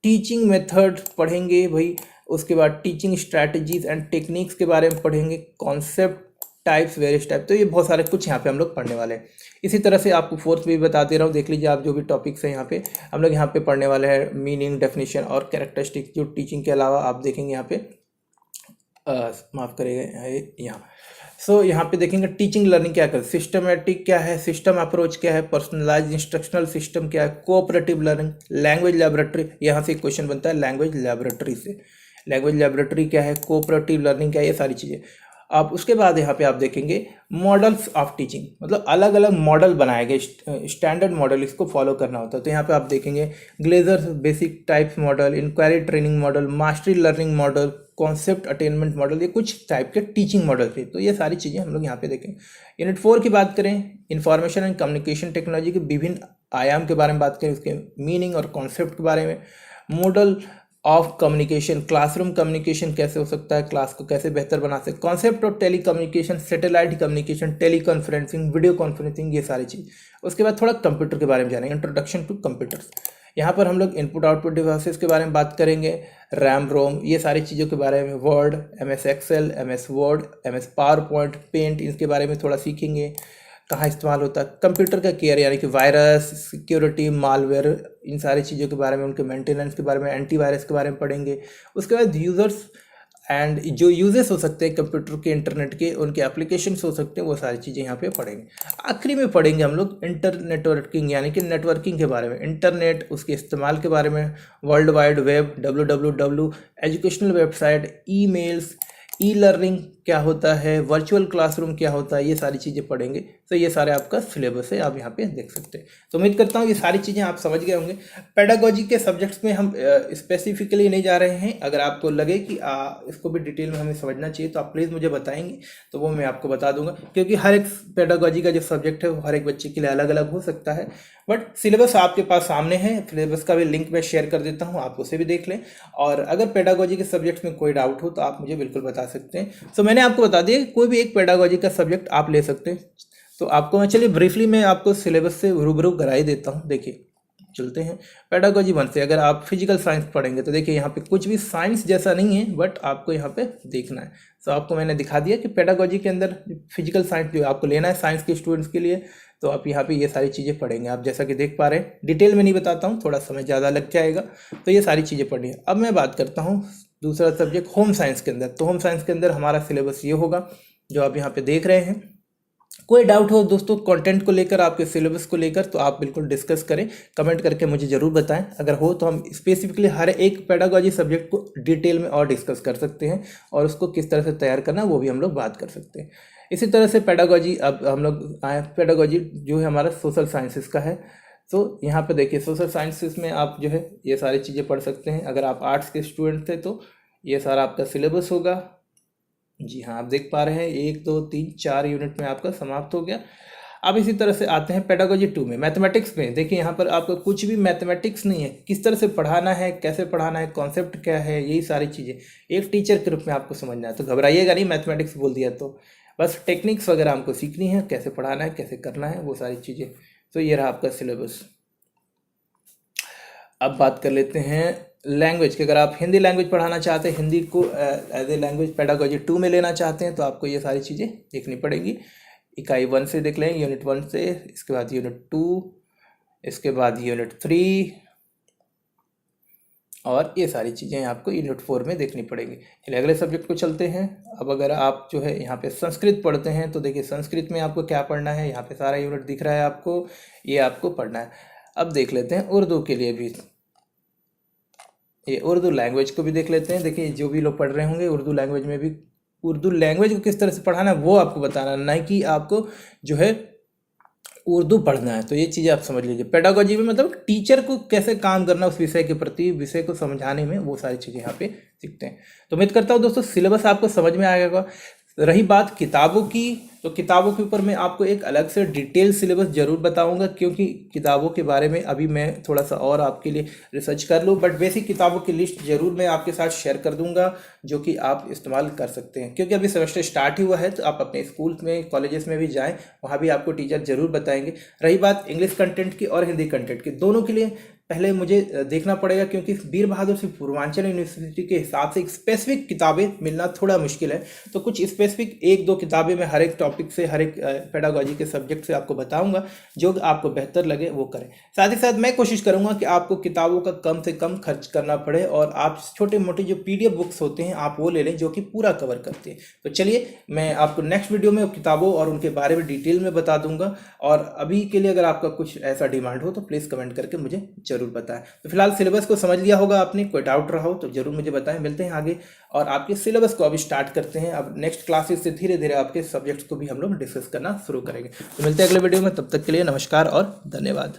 teaching method पढ़ेंगे भाई। उसके बाद टीचिंग स्ट्रैटेजीज एंड टेक्निक्स के बारे में पढ़ेंगे, कॉन्सेप्ट, टाइप्स, वेरियस टाइप। तो ये बहुत सारे कुछ यहाँ पे हम लोग पढ़ने वाले हैं। इसी तरह से आपको फोर्थ में भी बताते रहा हूँ, देख लीजिए आप जो भी टॉपिक्स हैं यहाँ पे हम लोग यहाँ पे पढ़ने वाले हैं। मीनिंग, डेफिनेशन और कैरेक्टरिस्टिक, जो टीचिंग के अलावा आप देखेंगे यहाँ पे माफ़ करेगा यहाँ। सो यहाँ पे देखेंगे टीचिंग लर्निंग क्या कर, सिस्टमेटिक क्या है, सिस्टम अप्रोच क्या है, पर्सनलाइज इंस्ट्रक्शनल सिस्टम क्या है, कोऑपरेटिव लर्निंग, लैंग्वेज लेबोरेटरी। यहाँ से क्वेश्चन बनता है लैंग्वेज लेबोरेटरी से, लैंग्वेज लेबोरेटरी क्या है, कोऑपरेटिव लर्निंग क्या है, ये सारी चीज़ें। अब उसके बाद यहाँ पे आप देखेंगे मॉडल्स ऑफ टीचिंग, मतलब अलग अलग मॉडल बनाए गए, स्टैंडर्ड मॉडल, इसको फॉलो करना होता है। तो यहाँ पे आप देखेंगे Glaser basic types model, inquiry training model, mastery learning model, concept attainment model, ये कुछ टाइप के टीचिंग मॉडल थे। तो ये सारी चीज़ें हम लोग यहाँ पे देखें। यूनिट 4 की बात करें, इंफॉर्मेशन एंड कम्युनिकेशन टेक्नोलॉजी के विभिन्न आयाम के बारे में बात करें, उसके मीनिंग और कॉन्सेप्ट के बारे में। Model of communication, classroom communication कैसे हो सकता है, क्लास को कैसे बेहतर बना सकते, concept of telecommunication, satellite communication, teleconferencing, video conferencing, ये सारी चीज़। उसके बाद थोड़ा कंप्यूटर के बारे में जानेंगे, इंट्रोडक्शन टू कंप्यूटर्स। यहाँ पर हम लोग इनपुट आउटपुट डिवाइसेस के बारे में बात करेंगे, रैम रोम, ये सारी चीज़ों के बारे में, Word, MS Excel, MS Word, MS PowerPoint, Paint, इनके बारे में थोड़ा सीखेंगे, कहाँ इस्तेमाल होता है। कंप्यूटर का केयर, यानी कि वायरस, सिक्योरिटी, मालवेयर, इन सारी चीज़ों के बारे में, उनके मेंटेनेंस के बारे में, एंटीवायरस के बारे में पढ़ेंगे। उसके बाद यूज़र्स एंड जो यूजेस हो सकते हैं कंप्यूटर के, इंटरनेट के, उनके एप्लीकेशंस हो सकते हैं, वो सारी चीज़ें यहाँ पे पढ़ेंगे। आखिरी में पढ़ेंगे हम लोग इंटरनेटवर्किंग, यानी कि नेटवर्किंग के बारे में, इंटरनेट, उसके इस्तेमाल के बारे में, world wide web, WWW, educational website, emails, e learning क्या होता है, वर्चुअल क्लासरूम क्या होता है, ये सारी चीज़ें पढ़ेंगे। तो ये सारे आपका सिलेबस है, आप यहाँ पे देख सकते हैं। तो उम्मीद करता हूँ ये सारी चीज़ें आप समझ गए होंगे। पेडागोजी के सब्जेक्ट्स में हम स्पेसिफिकली नहीं जा रहे हैं। अगर आपको लगे कि इसको भी डिटेल में हमें समझना चाहिए तो आप प्लीज़ मुझे बताएंगे, तो वो मैं आपको बता दूंगा, क्योंकि हर एक पेडागोजी का जो सब्जेक्ट है वो हर एक बच्चे के लिए अलग अलग हो सकता है। बट सिलेबस आपके पास सामने है, सिलेबस का भी लिंक मैं शेयर कर देता हूँ, आप उसे भी देख लें। और अगर पेडागोजी के सब्जेक्ट्स में कोई डाउट हो तो आप मुझे बिल्कुल बता सकते हैं। सो मैंने आपको बता दिया कोई भी एक पेडागोजी का सब्जेक्ट आप ले सकते हैं। तो आपको मैं, चलिए ब्रीफली मैं आपको सिलेबस से रूबरू कराई देता हूँ। देखिए चलते हैं पेडागोजी 1 से। अगर आप फिजिकल साइंस पढ़ेंगे तो देखिए यहाँ पे कुछ भी साइंस जैसा नहीं है, बट आपको यहाँ पे देखना है। तो आपको मैंने दिखा दिया कि पेडागोजी के अंदर फिजिकल साइंस जो आपको लेना है साइंस के स्टूडेंट्स के लिए, तो आप यहाँ पे ये सारी चीज़ें पढ़ेंगे। आप जैसा कि देख पा रहे हैं, डिटेल में नहीं बताता हूँ, थोड़ा समय ज़्यादा लग जाएगा, तो ये सारी चीज़ें पढ़नी है। अब मैं बात करता हूँ दूसरा सब्जेक्ट होम साइंस के अंदर। तो होम साइंस के अंदर हमारा सिलेबस ये होगा जो आप यहाँ पे देख रहे हैं। कोई डाउट हो दोस्तों कंटेंट को लेकर, आपके सिलेबस को लेकर, तो आप बिल्कुल डिस्कस करें, कमेंट करके मुझे ज़रूर बताएं। अगर हो तो हम स्पेसिफिकली हर एक पेडागोजी सब्जेक्ट को डिटेल में और डिस्कस कर सकते हैं, और उसको किस तरह से तैयार करना वो भी हम लोग बात कर सकते हैं। इसी तरह से पेडागोजी, अब हम लोग आए, पेडागोजी जो है हमारा सोशल साइंसेस का है। तो यहाँ पे देखिए सोशल साइंसेस में आप जो है ये सारी चीज़ें पढ़ सकते हैं। अगर आप आर्ट्स के स्टूडेंट थे तो ये सारा आपका सिलेबस होगा। जी हाँ, आप देख पा रहे हैं 1 2 3 4 यूनिट में आपका समाप्त हो गया। अब इसी तरह से आते हैं पेडागोजी 2 में, मैथमेटिक्स में। देखिए यहाँ पर आपको कुछ भी मैथमेटिक्स नहीं है, किस तरह से पढ़ाना है, कैसे पढ़ाना है, कॉन्सेप्ट क्या है, यही सारी चीज़ें एक टीचर के रूप में आपको समझना है। तो घबराइएगा नहीं, मैथमेटिक्स बोल दिया तो, बस टेक्निक्स वगैरह हमको सीखनी है, कैसे पढ़ाना है, कैसे करना है, वो सारी चीज़ें। तो ये रहा आपका सिलेबस। अब बात कर लेते हैं लैंग्वेज की। अगर आप हिंदी लैंग्वेज पढ़ाना चाहते हैं, हिंदी को एज ए लैंग्वेज पेडागोजी 2 में लेना चाहते हैं, तो आपको ये सारी चीज़ें देखनी पड़ेगी। इकाई 1 से देख लेंगे, यूनिट 1 से, इसके बाद यूनिट 2, इसके बाद यूनिट 3, और ये सारी चीज़ें आपको यूनिट 4 में देखनी पड़ेंगी। चलिए अगले सब्जेक्ट को चलते हैं। अब अगर आप जो है यहाँ पे संस्कृत पढ़ते हैं तो देखिए संस्कृत में आपको क्या पढ़ना है, यहाँ पे सारा यूनिट दिख रहा है आपको, ये आपको पढ़ना है। अब देख लेते हैं उर्दू के लिए भी, ये उर्दू लैंग्वेज को भी देख लेते हैं। देखिए जो भी लोग पढ़ रहे होंगे उर्दू लैंग्वेज में भी, उर्दू लैंग्वेज को किस तरह से पढ़ाना है वो आपको बताना, नहीं कि आपको जो है उर्दू पढ़ना है। तो ये चीज़ें आप समझ लीजिए। पेडागोजी में मतलब टीचर को कैसे काम करना उस विषय के प्रति, विषय को समझाने में, वो सारी चीज़ें यहाँ पे सीखते हैं। तो उम्मीद करता हूँ दोस्तों सिलेबस आपको समझ में आएगा। रही बात किताबों की, तो किताबों के ऊपर मैं आपको एक अलग से डिटेल सिलेबस ज़रूर बताऊंगा, क्योंकि किताबों के बारे में अभी मैं थोड़ा सा और आपके लिए रिसर्च कर लूँ। बट बेसिक किताबों की लिस्ट ज़रूर मैं आपके साथ शेयर कर दूंगा, जो कि आप इस्तेमाल कर सकते हैं। क्योंकि अभी सेमेस्टर स्टार्ट ही हुआ है, तो आप अपने स्कूल में, कॉलेजेस में भी जाएँ, वहाँ भी आपको टीचर ज़रूर बताएंगे। रही बात इंग्लिश कंटेंट की और हिंदी कंटेंट की, दोनों के लिए पहले मुझे देखना पड़ेगा, क्योंकि वीर बहादुर सिंह पूर्वांचल यूनिवर्सिटी के हिसाब से एक स्पेसिफिक किताबें मिलना थोड़ा मुश्किल है। तो कुछ स्पेसिफिक 1-2 किताबें मैं हर एक टॉपिक से, हर एक पेडागोजी के सब्जेक्ट से आपको बताऊंगा, जो आपको बेहतर लगे वो करें। साथ ही साथ मैं कोशिश करूंगा कि आपको किताबों का कम से कम खर्च करना पड़े, और आप छोटे मोटे जो PDF बुक्स होते हैं आप वो ले लें, जो कि पूरा कवर करते हैं। तो चलिए मैं आपको नेक्स्ट वीडियो में किताबों और उनके बारे में डिटेल में बता दूंगा। और अभी के लिए अगर आपका कुछ ऐसा डिमांड हो तो प्लीज़ कमेंट करके मुझे जरूर बताएं। तो फिलहाल सिलेबस को समझ लिया होगा आपने, कोई डाउट रहा हो तो जरूर मुझे बताएं। मिलते हैं आगे, और आपके सिलेबस को अभी स्टार्ट करते हैं। अब नेक्स्ट क्लासेस से धीरे धीरे आपके सब्जेक्ट्स को भी हम लोग डिस्कस करना शुरू करेंगे। तो मिलते हैं अगले वीडियो में, तब तक के लिए नमस्कार और धन्यवाद।